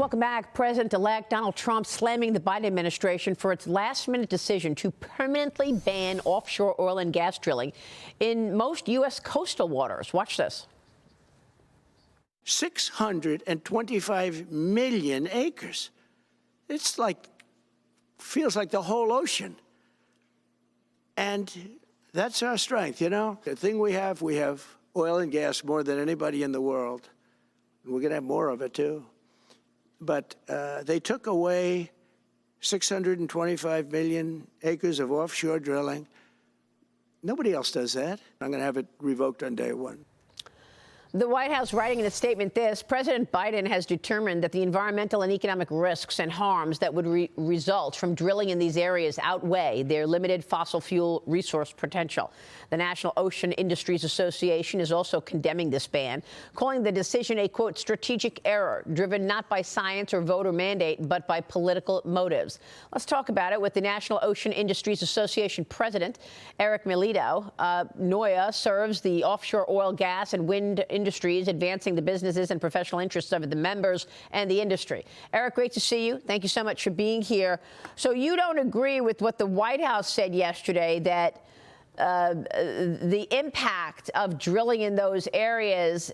Welcome back. President-elect Donald Trump slamming the Biden administration for its last-minute decision to permanently ban offshore oil and gas drilling in most U.S. coastal waters. Watch this. 625 million acres. It's like, feels like the whole ocean. And that's our strength, you know? The thing we have oil and gas more than anybody in the world. We're going to have more of it, too. But they took away 625 million acres of offshore drilling. Nobody else does that. I'm going to have it revoked on day one. The White House writing in a statement this: President Biden has determined that the environmental and economic risks and harms that would result from drilling in these areas outweigh their limited fossil fuel resource potential. The National Ocean Industries Association is also condemning this ban, calling the decision a, quote, strategic error driven not by science or voter mandate, but by political motives. Let's talk about it with the National Ocean Industries Association president, Erik Milito. NOIA serves the offshore oil, gas and wind industries, advancing the businesses and professional interests of the members and the industry. Erik, great to see you. Thank you so much for being here. So you don't agree with what the White House said yesterday, that the impact of drilling in those areas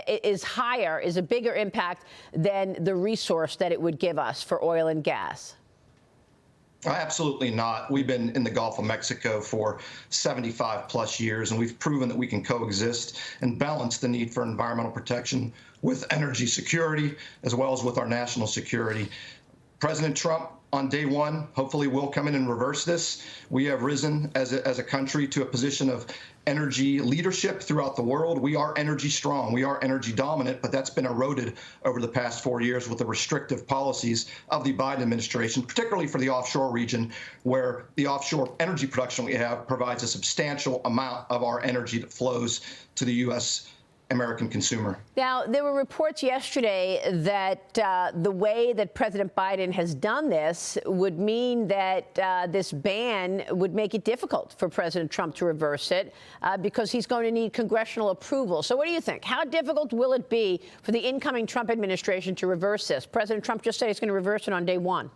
is a bigger impact than the resource that it would give us for oil and gas? Absolutely not. We've been in the Gulf of Mexico for 75 plus years, and we've proven that we can coexist and balance the need for environmental protection with energy security, as well as with our national security. President Trump, on day one, hopefully will come in and reverse this. We have risen as a country to a position of energy leadership throughout the world. We are energy strong. We are energy dominant, but that's been eroded over the past 4 years with the restrictive policies of the Biden administration, particularly for the offshore region, where the offshore energy production we have provides a substantial amount of our energy that flows to the U.S. American consumer. Now, there were reports yesterday that the way that President Biden has done this would mean that this ban would make it difficult for President Trump to reverse it because he's going to need congressional approval. So what do you think? How difficult will it be for the incoming Trump administration to reverse this? President Trump just said he's going to reverse it on day one.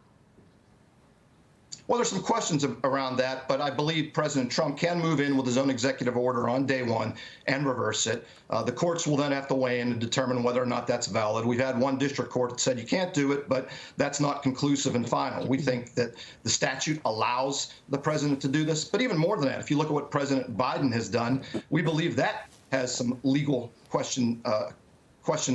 Well, there's some questions around that, but I believe President Trump can move in with his own executive order on day one and reverse it. The courts will then have to weigh in and determine whether or not that's valid. We've had one district court that said you can't do it, but that's not conclusive and final. We think that the statute allows the president to do this. But even more than that, if you look at what President Biden has done, we believe that has some legal questions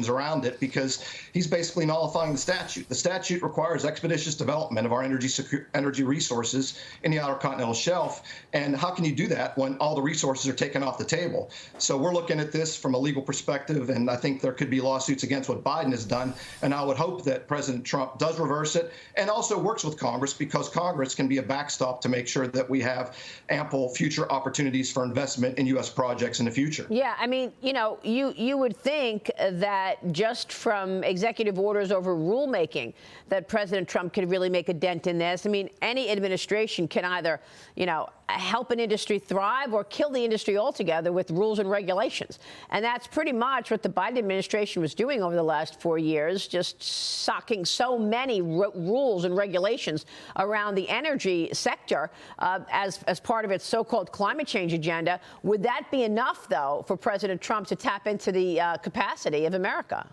around it, because he's basically nullifying the statute. The statute requires expeditious development of our energy resources in the Outer Continental Shelf. And how can you do that when all the resources are taken off the table? So we're looking at this from a legal perspective, and I think there could be lawsuits against what Biden has done. And I would hope that President Trump does reverse it and also works with Congress, because Congress can be a backstop to make sure that we have ample future opportunities for investment in U.S. projects in the future. Yeah, I mean, you know, you would think that just from executive orders over rulemaking that President Trump could really make a dent in this. I mean, any administration can either, you know, help an industry thrive or kill the industry altogether with rules and regulations. And that's pretty much what the Biden administration was doing over the last 4 years, just socking so many rules and regulations around the energy sector as part of its so-called climate change agenda. Would that be enough, though, for President Trump to tap into the capacity of America?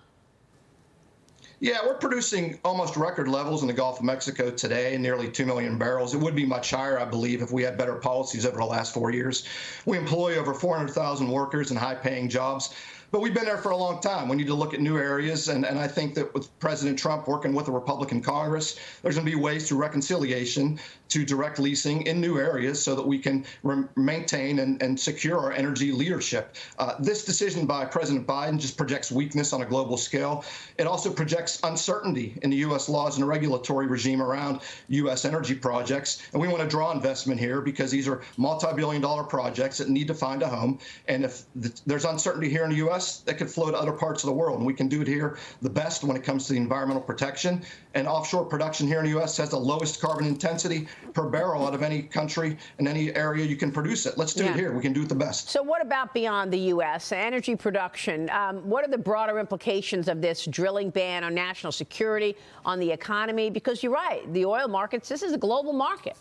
Yeah, we're producing almost record levels in the Gulf of Mexico today, nearly 2 million barrels. It would be much higher, I believe, if we had better policies over the last 4 years. We employ over 400,000 workers in high-paying jobs. But we've been there for a long time. We need to look at new areas. And I think that with President Trump working with the Republican Congress, there's going to be ways through reconciliation to direct leasing in new areas so that we can maintain and secure our energy leadership. This decision by President Biden just projects weakness on a global scale. It also projects uncertainty in the U.S. laws and regulatory regime around U.S. energy projects. And we want to draw investment here because these are multi-billion-dollar projects that need to find a home. And if there's uncertainty here in the U.S., U.S., that could flow to other parts of the world. And we can do it here the best when it comes to the environmental protection. And offshore production here in the U.S. has the lowest carbon intensity per barrel out of any country in any area you can produce it. Let's do it here. We can do it the best. So what about beyond the U.S.? Energy production, what are the broader implications of this drilling ban on national security, on the economy? Because you're right, the oil markets, this is a global market.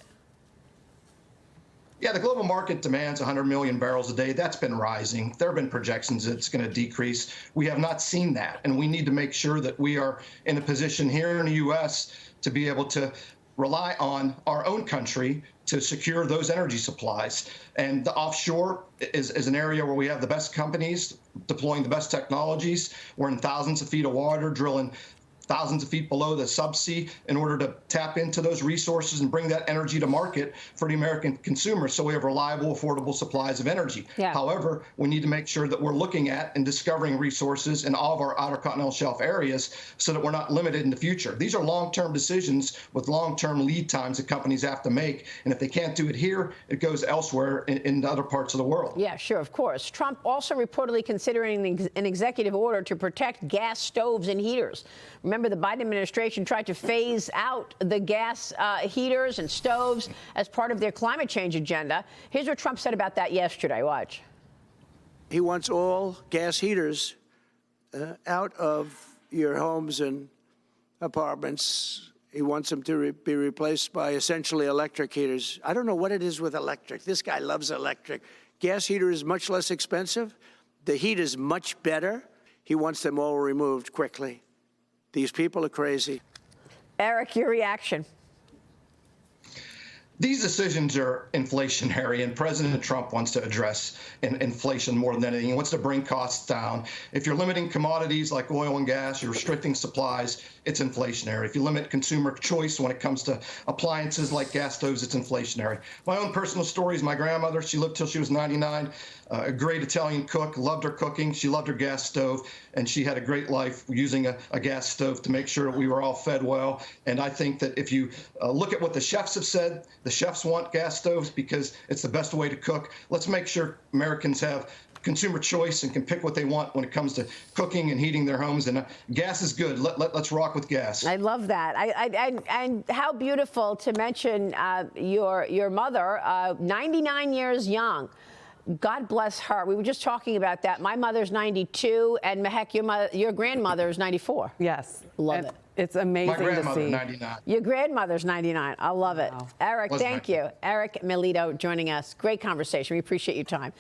Yeah, the global market demands 100 million barrels a day. That's been rising. There have been projections that it's going to decrease. We have not seen that, and we need to make sure that we are in a position here in the U.S. to be able to rely on our own country to secure those energy supplies. And the offshore is an area where we have the best companies deploying the best technologies. We're in thousands of feet of water, drilling thousands of feet below the subsea in order to tap into those resources and bring that energy to market for the American consumer so we have reliable, affordable supplies of energy. Yeah. However, we need to make sure that we're looking at and discovering resources in all of our outer continental shelf areas so that we're not limited in the future. These are long-term decisions with long-term lead times that companies have to make. And if they can't do it here, it goes elsewhere in other parts of the world. Yeah, sure, of course. Trump also reportedly considering an executive order to protect gas stoves and heaters. Remember, the Biden administration tried to phase out the gas heaters and stoves as part of their climate change agenda. Here's what Trump said about that yesterday. Watch. He wants all gas heaters out of your homes and apartments. He wants them to be replaced by essentially electric heaters. I don't know what it is with electric. This guy loves electric. Gas heater is much less expensive. The heat is much better. He wants them all removed quickly. These people are crazy. Erik, your reaction? These decisions are inflationary, and President Trump wants to address inflation more than anything. He wants to bring costs down. If you're limiting commodities like oil and gas, you're restricting supplies, it's inflationary. If you limit consumer choice when it comes to appliances like gas stoves, it's inflationary. My own personal story is my grandmother. She lived till she was 99. A great Italian cook, loved her cooking. She loved her gas stove, and she had a great life using a gas stove to make sure that we were all fed well. And I think that if you look at what the chefs have said, the chefs want gas stoves because it's the best way to cook. Let's make sure Americans have consumer choice and can pick what they want when it comes to cooking and heating their homes. And gas is good. Let's rock with gas. I love that. And how beautiful to mention your mother, 99 years young. God bless her. We were just talking about that. My mother's 92, and Mehek, your grandmother is 94. Yes. Love it. It's amazing to see. My grandmother, 99. Your grandmother's 99. I love it. Wow. Erik, thank you. Erik Milito joining us. Great conversation. We appreciate your time.